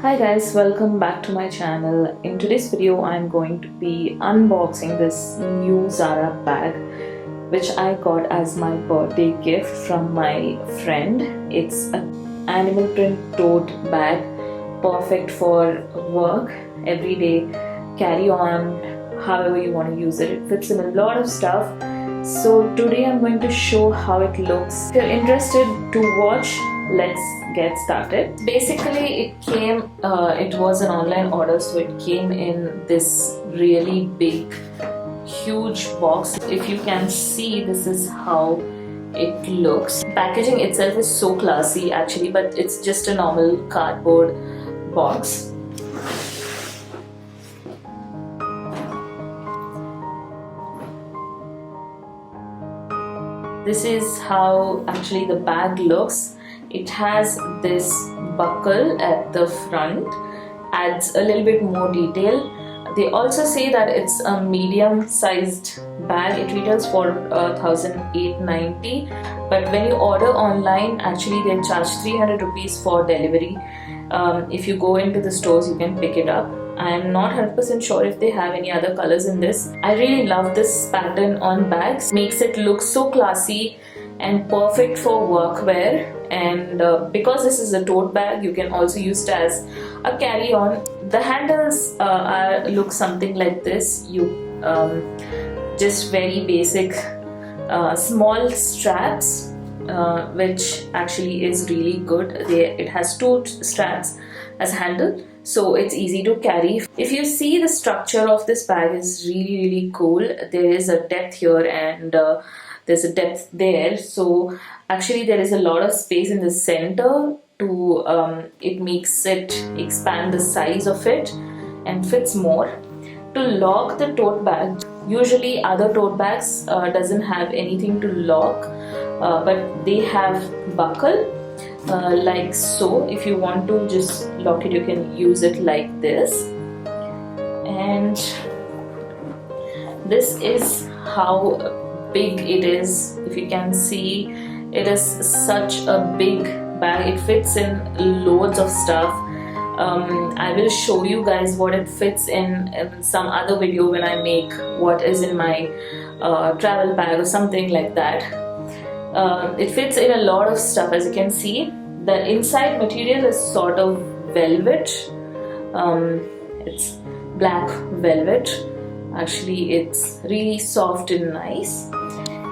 Hi guys, welcome back to my channel. In today's video I'm going to be unboxing this new ZARA bag which I got as my birthday gift from my friend. It's an animal print tote bag, perfect for work, everyday carry on, however you want to use it. It fits in a lot of stuff. So today I'm going to show how it looks. If you're interested to watch, let's get started. Basically it was an online order, so it came in this really big huge box. If you can see, this is how it looks. Packaging itself is so classy actually, but it's just a normal cardboard box. This is how actually the bag looks. It has this buckle at the front, adds a little bit more detail. They also say that it's a medium sized bag. It retails for 1,890, but when you order online, actually they charge 300 rupees for delivery. If you go into the stores, you can pick it up. I am not 100% sure if they have any other colors in this. I really love this pattern on bags. Makes it look so classy and perfect for workwear. And because this is a tote bag, you can also use it as a carry-on. The handles look something like this. You just very basic small straps, which actually is really good. It has two straps as a handle, so it's easy to carry. If you see, the structure of this bag is really cool. There is a depth here and there's a depth there, so actually there is a lot of space in the center to it makes it expand the size of it and fits more. To lock the tote bag, usually other tote bags doesn't have anything to lock, but they have buckle like so. If you want to just lock it, you can use it like this. And this is how big it is. If you can see, it is such a big bag. It fits in loads of stuff. I will show you guys what it fits in some other video when I make what is in my travel bag or something like that. It fits in a lot of stuff. As you can see, the inside material is sort of velvet. It's black velvet. Actually, it's really soft and nice.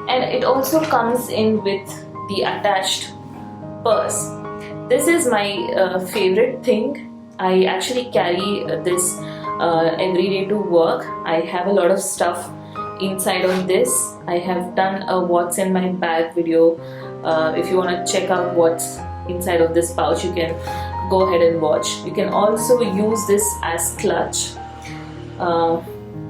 And it also comes in with the attached purse. This is my favorite thing. I actually carry this every day to work. I have a lot of stuff inside of this. I have done a what's in my bag video. If you want to check out what's inside of this pouch, you can go ahead and watch. You can also use this as clutch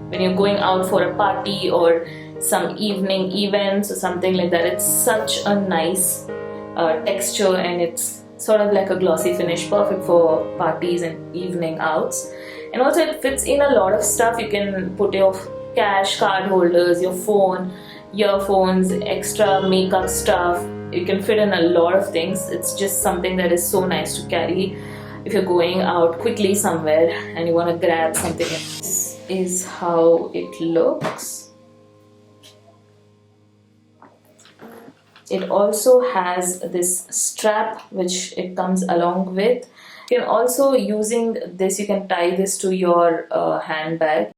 when you're going out for a party or some evening events or something like that. It's such a nice texture, and it's sort of like a glossy finish, perfect for parties and evening outs. And also it fits in a lot of stuff. You can put your cash, card holders, your phone, earphones, extra makeup stuff. You can fit in a lot of things. It's just something that is so nice to carry if you're going out quickly somewhere and you want to grab something. This is how it looks. It also has this strap which it comes along with. You can also, using this, you can tie this to your handbag.